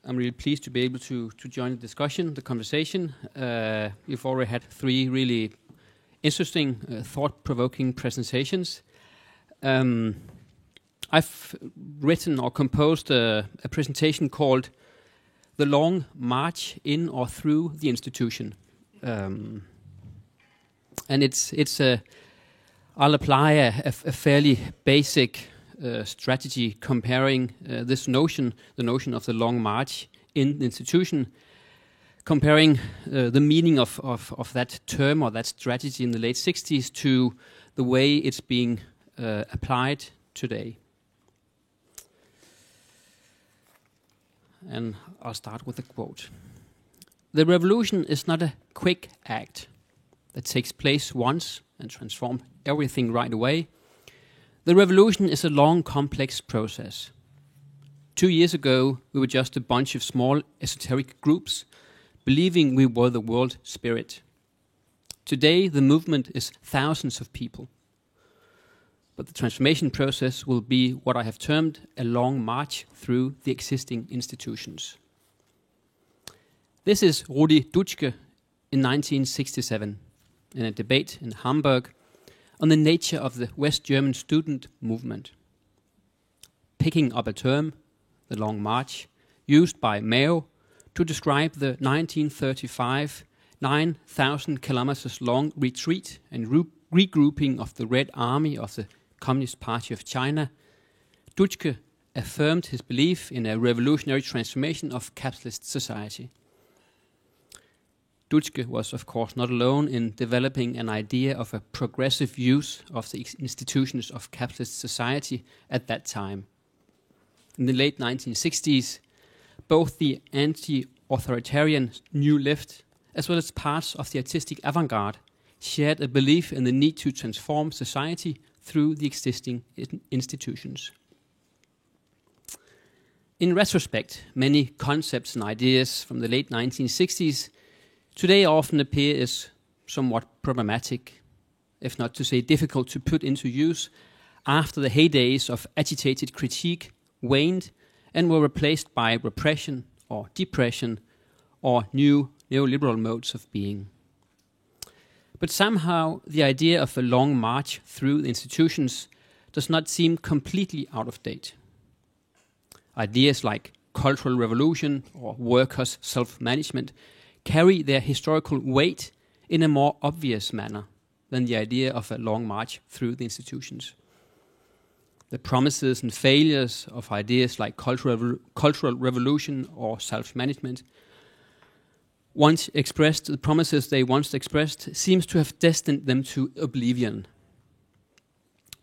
I'm really pleased to be able to join the discussion, the conversation. We've already had 3 really interesting, thought-provoking presentations. I've written or composed a presentation called "The Long March in or Through the Institution," and I'll apply a fairly basic strategy comparing the notion of the long march in the institution, comparing the meaning of that term or that strategy in the late 60s to the way it's being applied today. And I'll start with a quote. "The revolution is not a quick act that takes place once and transforms everything right away. The revolution is a long, complex process. 2 years ago, we were just a bunch of small esoteric groups believing we were the world spirit. Today, the movement is thousands of people. But the transformation process will be what I have termed a long march through the existing institutions." This is Rudi Dutschke in 1967 in a debate in Hamburg on the nature of the West German student movement. Picking up a term, the Long March, used by Mao to describe the 1935 9,000 kilometers long retreat and regrouping of the Red Army of the Communist Party of China, Dutschke affirmed his belief in a revolutionary transformation of capitalist society. Dutschke was, of course, not alone in developing an idea of a progressive use of the institutions of capitalist society at that time. In the late 1960s, both the anti-authoritarian New Left as well as parts of the artistic avant-garde shared a belief in the need to transform society through the existing institutions. In retrospect, many concepts and ideas from the late 1960s today often appear as somewhat problematic, if not to say difficult to put into use, after the heydays of agitated critique waned and were replaced by repression or depression or new neoliberal modes of being. But somehow the idea of a long march through the institutions does not seem completely out of date. Ideas like cultural revolution or workers' self-management carry their historical weight in a more obvious manner than the idea of a long march through the institutions. The promises and failures of ideas like cultural revolution or self-management the promises they once expressed seems to have destined them to oblivion.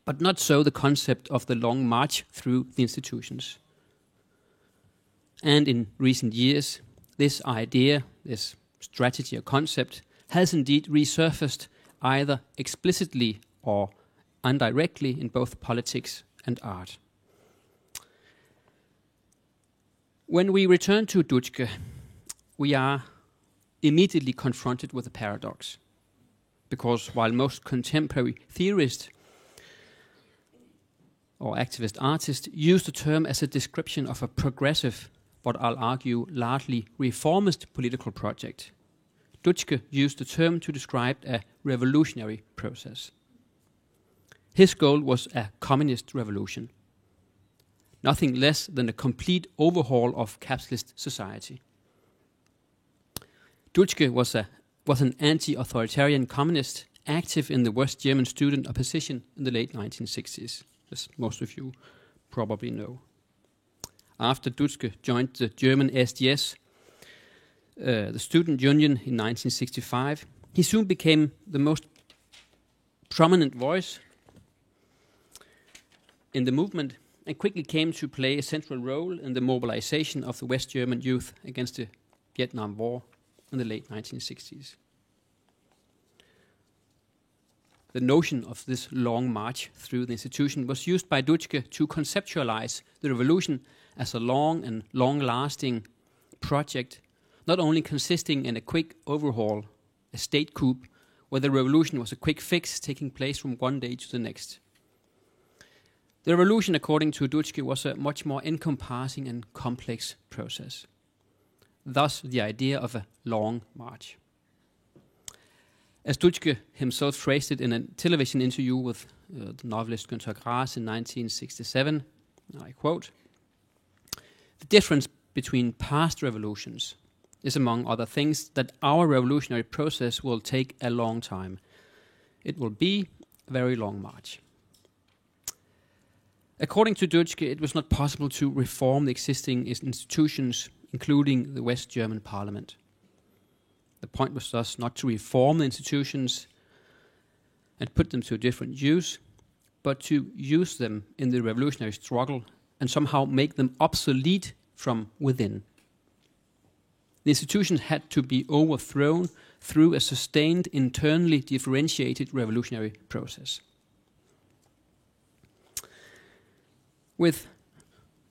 But not so the concept of the long march through the institutions. And in recent years, this idea, this strategy or concept, has indeed resurfaced either explicitly or indirectly in both politics and art. When we return to Dutschke, we are immediately confronted with a paradox. Because while most contemporary theorists or activist artists use the term as a description of a progressive, but I'll argue largely reformist political project, Dutschke used the term to describe a revolutionary process. His goal was a communist revolution, nothing less than a complete overhaul of capitalist society. Dutschke was an anti-authoritarian communist active in the West German student opposition in the late 1960s, as most of you probably know. After Dutschke joined the German SDS, the student union in 1965, he soon became the most prominent voice in the movement and quickly came to play a central role in the mobilization of the West German youth against the Vietnam War in the late 1960s. The notion of this long march through the institution was used by Dutschke to conceptualize the revolution as a long and long-lasting project, not only consisting in a quick overhaul, a state coup, where the revolution was a quick fix taking place from one day to the next. The revolution, according to Dutschke, was a much more encompassing and complex process. thus the idea of a long march. As Dutschke himself phrased it in a television interview with the novelist Günter Grass in 1967, I quote, "The difference between past revolutions is, among other things, that our revolutionary process will take a long time. It will be a very long march." According to Dutschke, it was not possible to reform the existing institutions, including the West German parliament. The point was thus not to reform the institutions and put them to different use, but to use them in the revolutionary struggle and somehow make them obsolete from within. The institutions had to be overthrown through a sustained, internally differentiated revolutionary process. With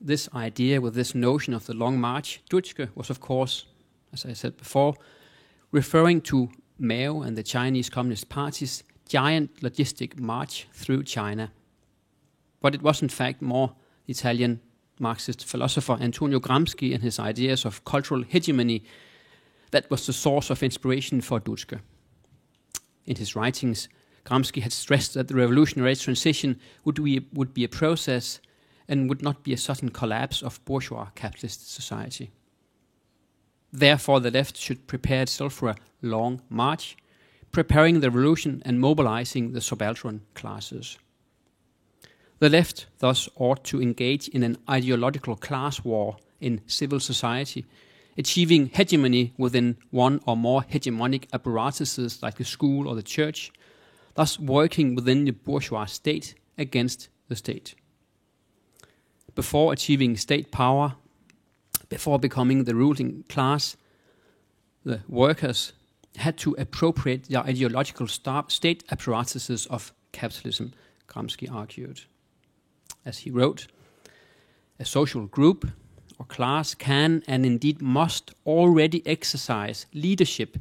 this idea, with this notion of the long march, Dutschke was, of course, as I said before, referring to Mao and the Chinese Communist Party's giant logistic march through China. But it was in fact more Italian Marxist philosopher Antonio Gramsci and his ideas of cultural hegemony that was the source of inspiration for Dutschke. In his writings, Gramsci had stressed that the revolutionary transition would be a process and would not be a sudden collapse of bourgeois capitalist society. Therefore, the left should prepare itself for a long march, preparing the revolution and mobilizing the subaltern classes. The left thus ought to engage in an ideological class war in civil society, achieving hegemony within one or more hegemonic apparatuses like the school or the church, thus working within the bourgeois state against the state. Before achieving state power, before becoming the ruling class, the workers had to appropriate the ideological state apparatuses of capitalism, Gramsci argued. As he wrote, a social group or class can and indeed must already exercise leadership,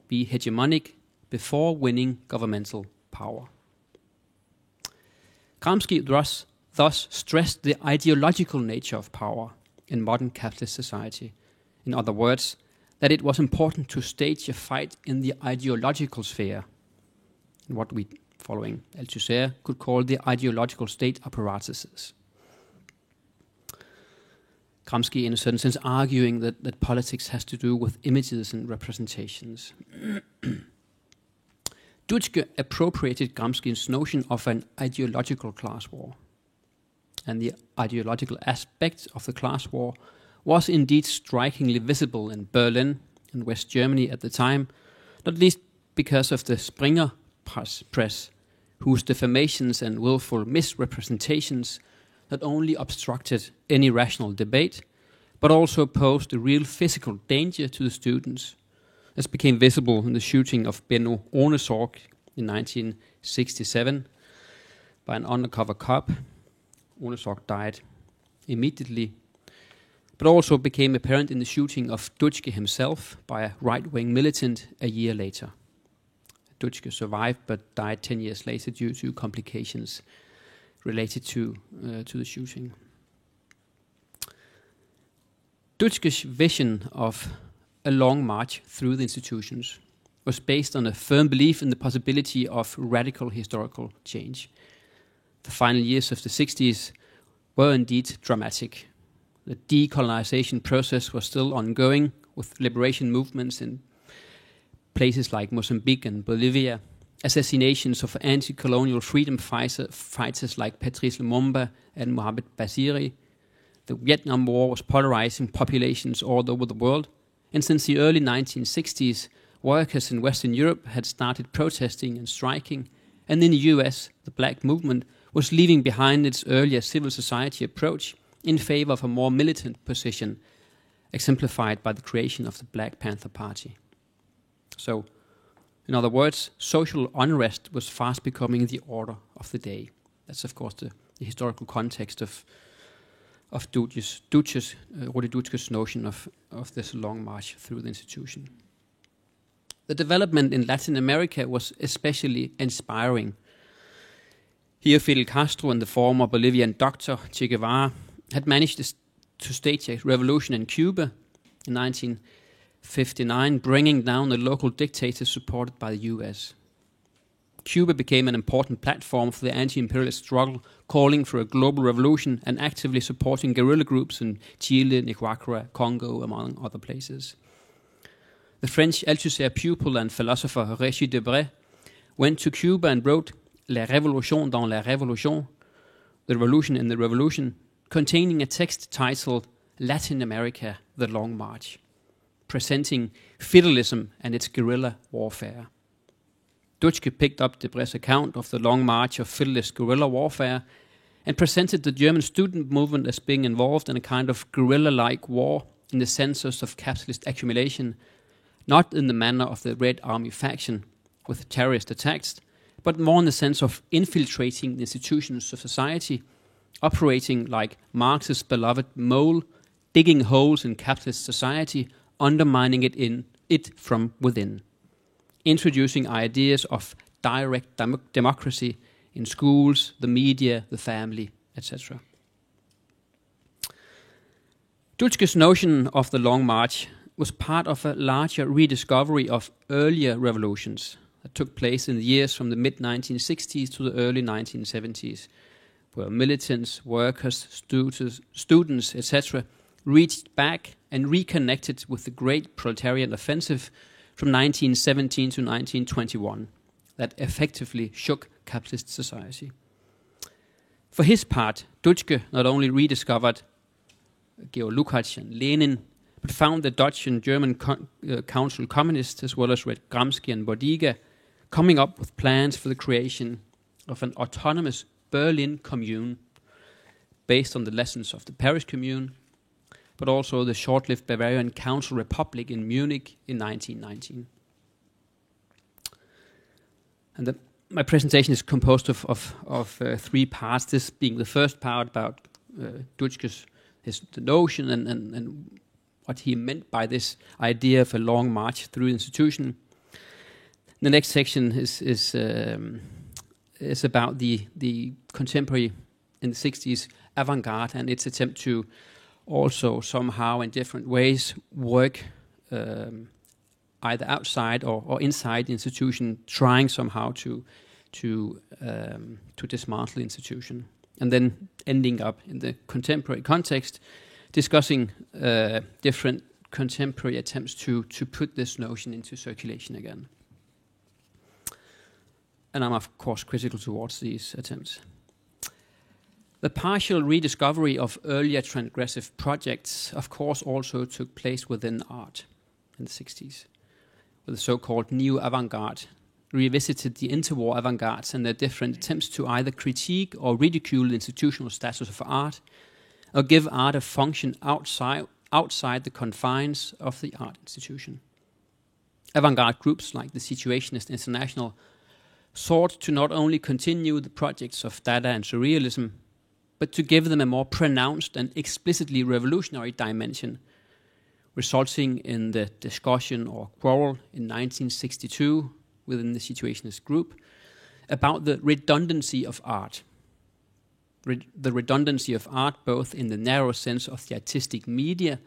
be hegemonic, before winning governmental power. Gramsci thus stressed the ideological nature of power in modern capitalist society. In other words, that it was important to stage a fight in the ideological sphere, in what we, following Althusser, could call the ideological state apparatuses. Gramsci, in a certain sense, arguing that politics has to do with images and representations. Dutschke appropriated Gramsci's notion of an ideological class war. And the ideological aspect of the class war was indeed strikingly visible in Berlin and West Germany at the time, not least because of the Springer press, whose defamations and willful misrepresentations not only obstructed any rational debate, but also posed a real physical danger to the students, as became visible in the shooting of Benno Ohnesorg in 1967 by an undercover cop. Ohnesorg died immediately, but also became apparent in the shooting of Dutschke himself by a right-wing militant a year later. Dutschke survived but died 10 years later due to complications related to the shooting. Dutschke's vision of a long march through the institutions was based on a firm belief in the possibility of radical historical change. The final years of the 60s were indeed dramatic. The decolonization process was still ongoing, with liberation movements in places like Mozambique and Bolivia, assassinations of anti-colonial freedom fighters like Patrice Lumumba and Mohamed Bashiri. The Vietnam War was polarizing populations all over the world, and since the early 1960s, workers in Western Europe had started protesting and striking, and in the US, the Black movement was leaving behind its earlier civil society approach in favor of a more militant position, exemplified by the creation of the Black Panther Party. So, in other words, social unrest was fast becoming the order of the day. That's, of course, the historical context of Rudi Dutschke's notion of this long march through the institution. The development in Latin America was especially inspiring. Here, Fidel Castro and the former Bolivian doctor Che Guevara had managed to stage a revolution in Cuba, in 1959, bringing down the local dictators supported by the US. Cuba became an important platform for the anti-imperialist struggle, calling for a global revolution and actively supporting guerrilla groups in Chile, Nicaragua, Congo, among other places. The French Althusser pupil and philosopher Régis Debray went to Cuba and wrote La Révolution dans la Révolution, The Revolution in the Revolution, containing a text titled Latin America, The Long March, presenting feudalism and its guerrilla warfare. Dutschke picked up Debray's account of the long march of feudalist guerrilla warfare and presented the German student movement as being involved in a kind of guerrilla-like war in the census of capitalist accumulation, not in the manner of the Red Army faction with terrorist attacks, but more in the sense of infiltrating the institutions of society, operating like Marx's beloved mole, digging holes in capitalist society, undermining it from within, introducing ideas of direct democracy in schools, the media, the family, etc. Dutschke's notion of the Long March was part of a larger rediscovery of earlier revolutions that took place in the years from the mid-1960s to the early 1970s, where militants, workers, students, etc., reached back and reconnected with the great proletarian offensive from 1917 to 1921 that effectively shook capitalist society. For his part, Dutschke not only rediscovered Georg Lukács and Lenin, but found the Dutch and German council communists, as well as read Gramsci and Bodiga, coming up with plans for the creation of an autonomous Berlin Commune based on the lessons of the Paris Commune, but also the short-lived Bavarian Council Republic in Munich in 1919. And my presentation is composed of 3 parts, this being the first part about Dutschke's the notion and what he meant by this idea of a long march through the institution. The next section is about the contemporary in the 60s avant-garde and its attempt to also somehow in different ways work either outside or inside the institution, trying somehow to dismantle the institution, and then ending up in the contemporary context, discussing different contemporary attempts to put this notion into circulation again. And I'm of course critical towards these attempts. The partial rediscovery of earlier transgressive projects, of course, also took place within art in the 60s, where the so-called neo-avant-garde revisited the interwar avant-gardes and their different attempts to either critique or ridicule the institutional status of art, or give art a function outside the confines of the art institution. Avant-garde groups like the Situationist International sought to not only continue the projects of Dada and Surrealism, but to give them a more pronounced and explicitly revolutionary dimension, resulting in the discussion or quarrel in 1962 within the Situationist group about the redundancy of art. The redundancy of art both in the narrow sense of the artistic media,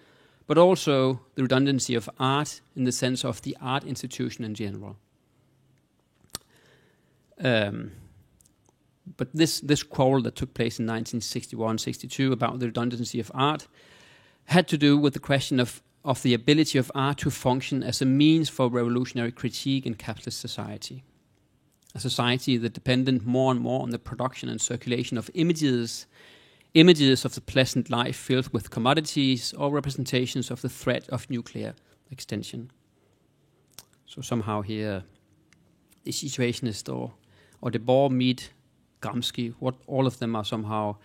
but also the redundancy of art in the sense of the art institution in general. But this quarrel that took place in 1961-62 about the redundancy of art had to do with the question of the ability of art to function as a means for revolutionary critique in capitalist society. A society that depended more and more on the production and circulation of images of the pleasant life filled with commodities or representations of the threat of nuclear extension. So somehow here, the Situationist or Debord meet Gramsci, what all of them are somehow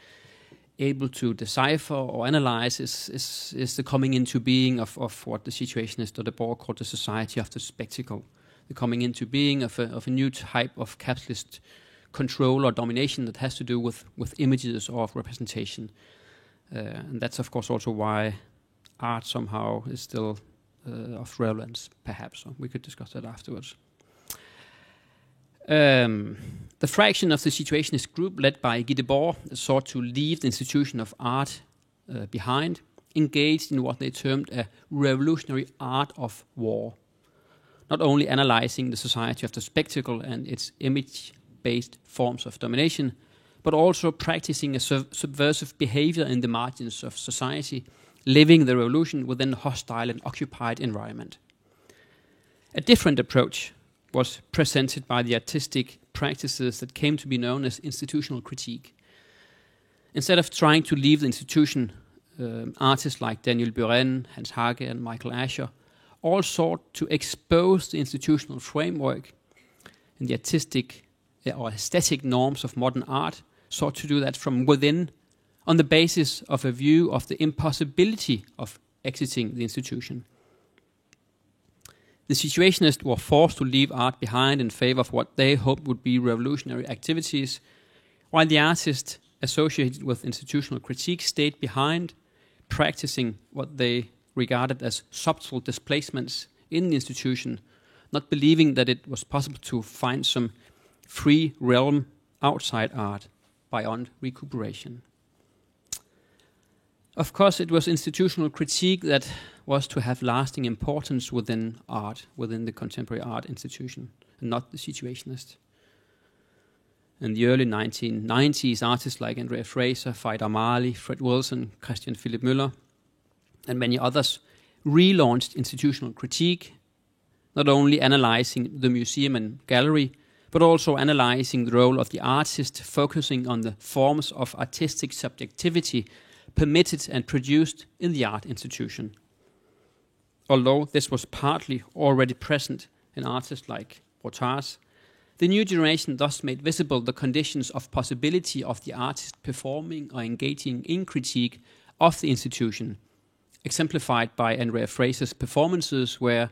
able to decipher or analyze is the coming into being of what the Situationist or Debord called the society of the spectacle, the coming into being of a new type of capitalist control or domination that has to do with images or representation. And that's of course also why art somehow is still of relevance, perhaps. So we could discuss that afterwards. The fraction of the Situationist group led by Guy Debord sought to leave the institution of art behind engaged in what they termed a revolutionary art of war, not only analyzing the society of the spectacle and its image-based forms of domination, but also practicing a subversive behavior in the margins of society, living the revolution within a hostile and occupied environment. A different approach was presented by the artistic practices that came to be known as institutional critique. Instead of trying to leave the institution, artists like Daniel Buren, Hans Hage, and Michael Asher all sought to expose the institutional framework and the artistic or aesthetic norms of modern art, sought to do that from within on the basis of a view of the impossibility of exiting the institution. The Situationists were forced to leave art behind in favor of what they hoped would be revolutionary activities, while the artists associated with institutional critique stayed behind, practicing what they regarded as subtle displacements in the institution, not believing that it was possible to find some free realm outside art beyond recuperation. Of course, it was institutional critique that was to have lasting importance within art, within the contemporary art institution, and not the Situationists. In the early 1990s, artists like Andrea Fraser, Faidar Mali, Fred Wilson, Christian Philipp Müller, and many others relaunched institutional critique, not only analyzing the museum and gallery, but also analyzing the role of the artist, focusing on the forms of artistic subjectivity permitted and produced in the art institution. Although this was partly already present in artists like Botars, the new generation thus made visible the conditions of possibility of the artist performing or engaging in critique of the institution, exemplified by Andrea Fraser's performances where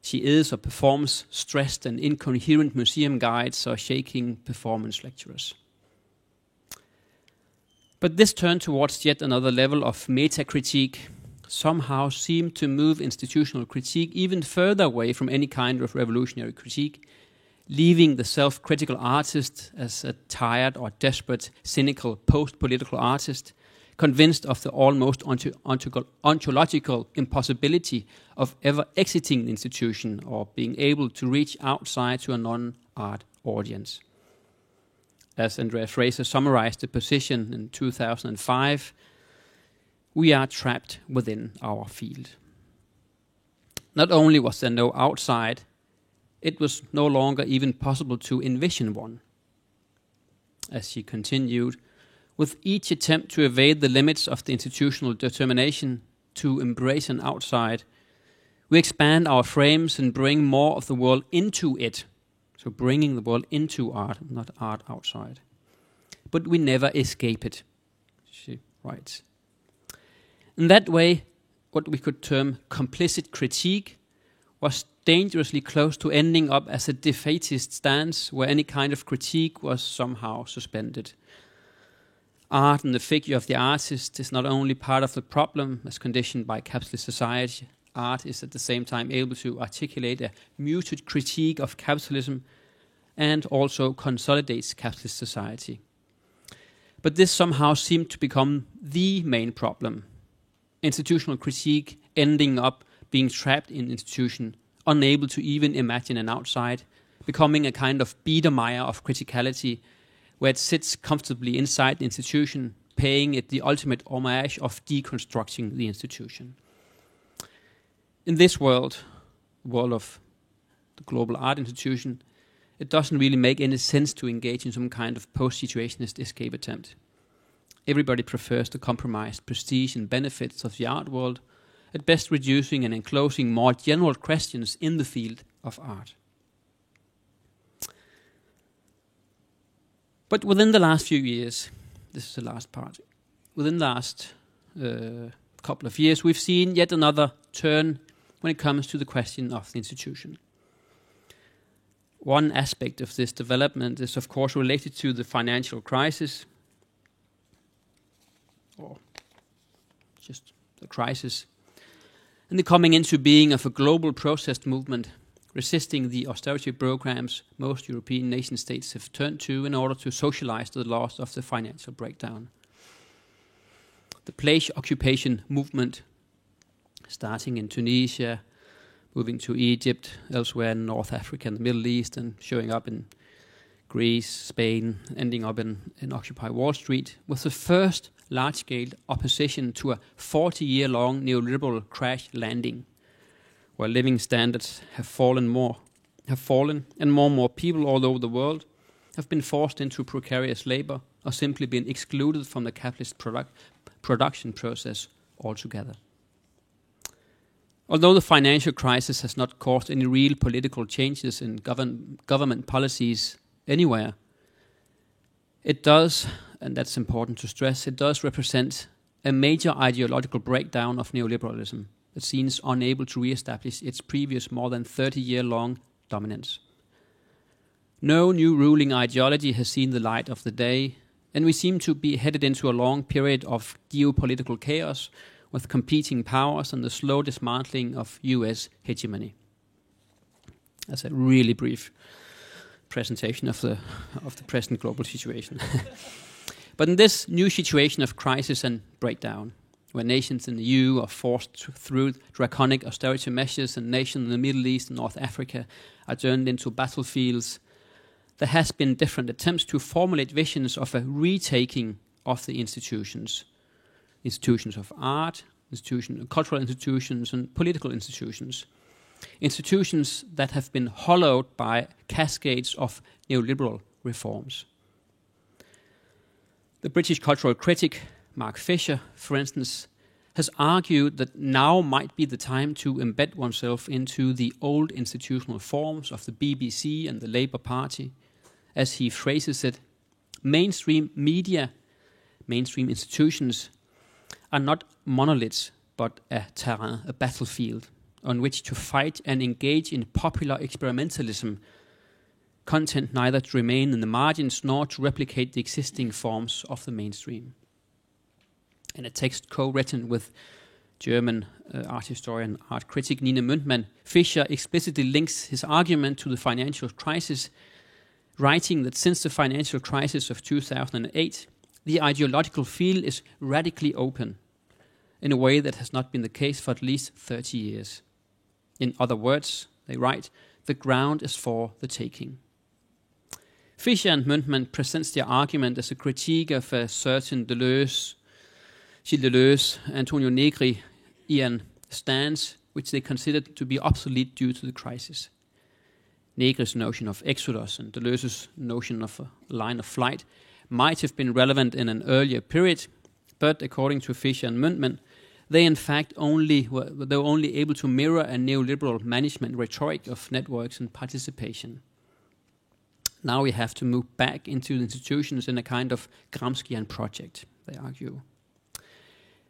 she is or performs stressed and incoherent museum guides or shaking performance lecturers. But this turn towards yet another level of meta-critique somehow seemed to move institutional critique even further away from any kind of revolutionary critique, leaving the self-critical artist as a tired or desperate, cynical, post-political artist, convinced of the almost ontological impossibility of ever exiting the institution or being able to reach outside to a non-art audience. As Andrea Fraser summarized the position in 2005, we are trapped within our field. Not only was there no outside, it was no longer even possible to envision one. As she continued, with each attempt to evade the limits of the institutional determination to embrace an outside, we expand our frames and bring more of the world into it. So bringing the world into art, not art outside. But we never escape it, she writes. In that way, what we could term complicit critique was dangerously close to ending up as a defeatist stance where any kind of critique was somehow suspended. Art and the figure of the artist is not only part of the problem as conditioned by capitalist society, art is at the same time able to articulate a muted critique of capitalism and also consolidates capitalist society. But this somehow seemed to become the main problem. Institutional critique ending up being trapped in institution, unable to even imagine an outside, becoming a kind of Biedermeier of criticality, where it sits comfortably inside the institution, paying it the ultimate homage of deconstructing the institution. In this world, the world of the global art institution, it doesn't really make any sense to engage in some kind of post-situationist escape attempt. Everybody prefers the compromised prestige and benefits of the art world, at best reducing and enclosing more general questions in the field of art. But within the last few years, this is the last part, within the last couple of years, we've seen yet another turn when it comes to the question of the institution. One aspect of this development is, of course, related to the financial crisis, or just the crisis, and the coming into being of a global protest movement resisting the austerity programs most European nation states have turned to in order to socialize the loss of the financial breakdown. the place occupation movement, starting in Tunisia, moving to Egypt, elsewhere in North Africa and the Middle East, and showing up in Greece, Spain, ending up in Occupy Wall Street, was the first large-scale opposition to a 40-year-long neoliberal crash landing, where living standards have fallen, and more people all over the world have been forced into precarious labor or simply been excluded from the capitalist production process altogether. Although the financial crisis has not caused any real political changes in government policies anywhere, it does, and that's important to stress, it does represent a major ideological breakdown of neoliberalism that seems unable to re-establish its previous more than 30-year-long dominance. No new ruling ideology has seen the light of the day, and we seem to be headed into a long period of geopolitical chaos with competing powers and the slow dismantling of US hegemony. That's a really brief presentation of the present global situation. But in this new situation of crisis and breakdown, where nations in the EU are forced through draconic austerity measures and nations in the Middle East and North Africa are turned into battlefields, there has been different attempts to formulate visions of a retaking of the institutions of art, cultural institutions, and political institutions that have been hollowed by cascades of neoliberal reforms. The British cultural critic Mark Fisher, for instance, has argued that now might be the time to embed oneself into the old institutional forms of the BBC and the Labour Party. As he phrases it, mainstream media, mainstream institutions are not monoliths, but a terrain, a battlefield, on which to fight and engage in popular experimentalism, content neither to remain in the margins nor to replicate the existing forms of the mainstream. In a text co-written with German art historian, art critic Nina Müntmann, Fischer explicitly links his argument to the financial crisis, writing that since the financial crisis of 2008, the ideological field is radically open in a way that has not been the case for at least 30 years. In other words, they write, the ground is for the taking. Fischer and Müntmann presents their argument as a critique of a certain Gilles Deleuze, Antonio Negri, Ian stance, which they considered to be obsolete due to the crisis. Negri's notion of exodus and Deleuze's notion of a line of flight might have been relevant in an earlier period, but according to Fischer and Müntmann, they in fact were only able to mirror a neoliberal management rhetoric of networks and participation. Now we have to move back into the institutions in a kind of Gramscian project, they argue.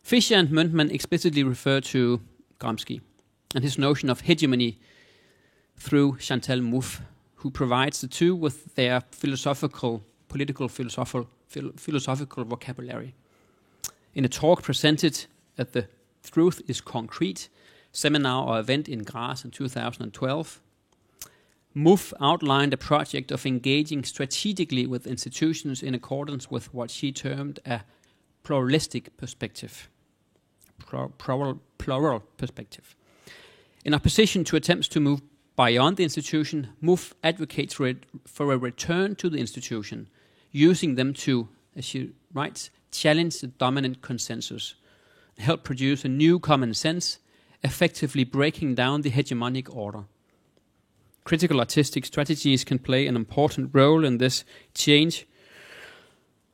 Fischer and Müntmann explicitly refer to Gramsci and his notion of hegemony through Chantal Mouffe, who provides the two with their political vocabulary. In a talk presented at the Truth is Concrete seminar or event in Graz in 2012, Mouffe outlined a project of engaging strategically with institutions in accordance with what she termed a pluralistic perspective. Plural perspective. In opposition to attempts to move beyond the institution, Mouffe advocates for a return to the institution, using them to, as she writes, challenge the dominant consensus, help produce a new common sense, effectively breaking down the hegemonic order. Critical artistic strategies can play an important role in this change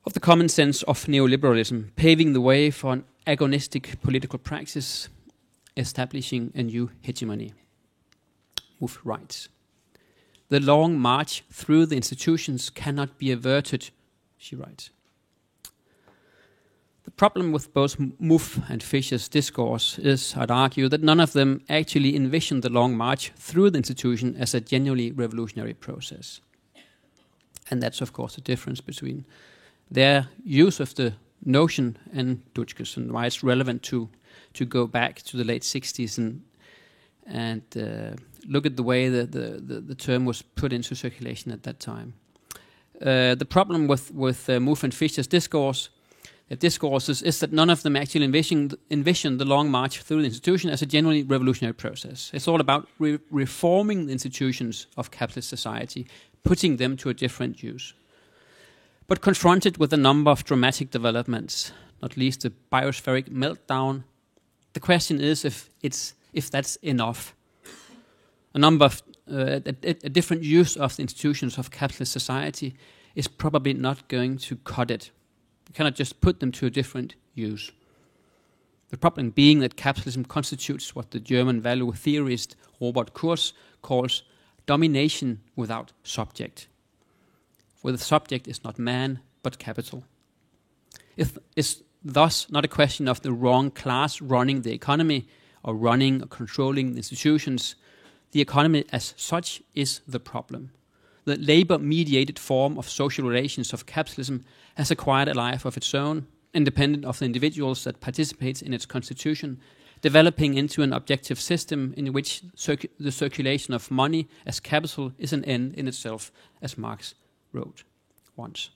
of the common sense of neoliberalism, paving the way for an agonistic political praxis, establishing a new hegemony. Mouffe writes, the long march through the institutions cannot be averted, she writes. The problem with both Mouffe and Fischer's discourse is, I'd argue, that none of them actually envisioned the long march through the institution as a genuinely revolutionary process. And that's, of course, the difference between their use of the notion and Dutschke's, and why it's relevant to go back to the late 60s and look at the way the term was put into circulation at that time. The problem with Mouffe and Fischer's discourse discourses is that none of them actually envision the long march through the institution as a genuinely revolutionary process. It's all about reforming the institutions of capitalist society, putting them to a different use. But confronted with a number of dramatic developments, not least the biospheric meltdown, the question is if that's enough. A different use of the institutions of capitalist society is probably not going to cut it. You cannot just put them to a different use. The problem being that capitalism constitutes what the German value theorist Robert Kurz calls domination without subject, where the subject is not man, but capital. It's thus not a question of the wrong class running the economy or running or controlling the institutions. The economy as such is the problem. The labor-mediated form of social relations of capitalism has acquired a life of its own, independent of the individuals that participate in its constitution, developing into an objective system in which the circulation of money as capital is an end in itself, as Marx wrote once.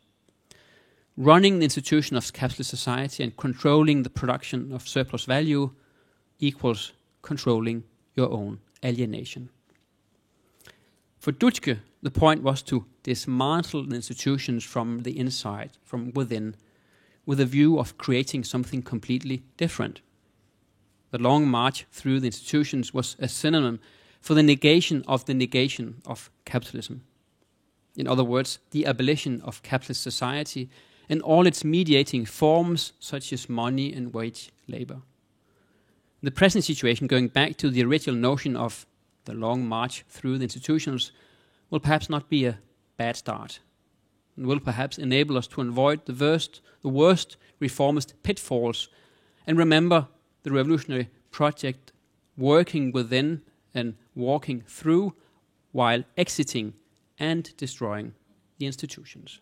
Running the institution of capitalist society and controlling the production of surplus value equals controlling your own alienation. For Dutschke, the point was to dismantle the institutions from the inside, from within, with a view of creating something completely different. The long march through the institutions was a synonym for the negation of capitalism. In other words, the abolition of capitalist society and all its mediating forms, such as money and wage labor. The present situation, going back to the original notion of the long march through the institutions, will perhaps not be a bad start, and will perhaps enable us to avoid the worst reformist pitfalls and remember the revolutionary project working within and walking through while exiting and destroying the institutions.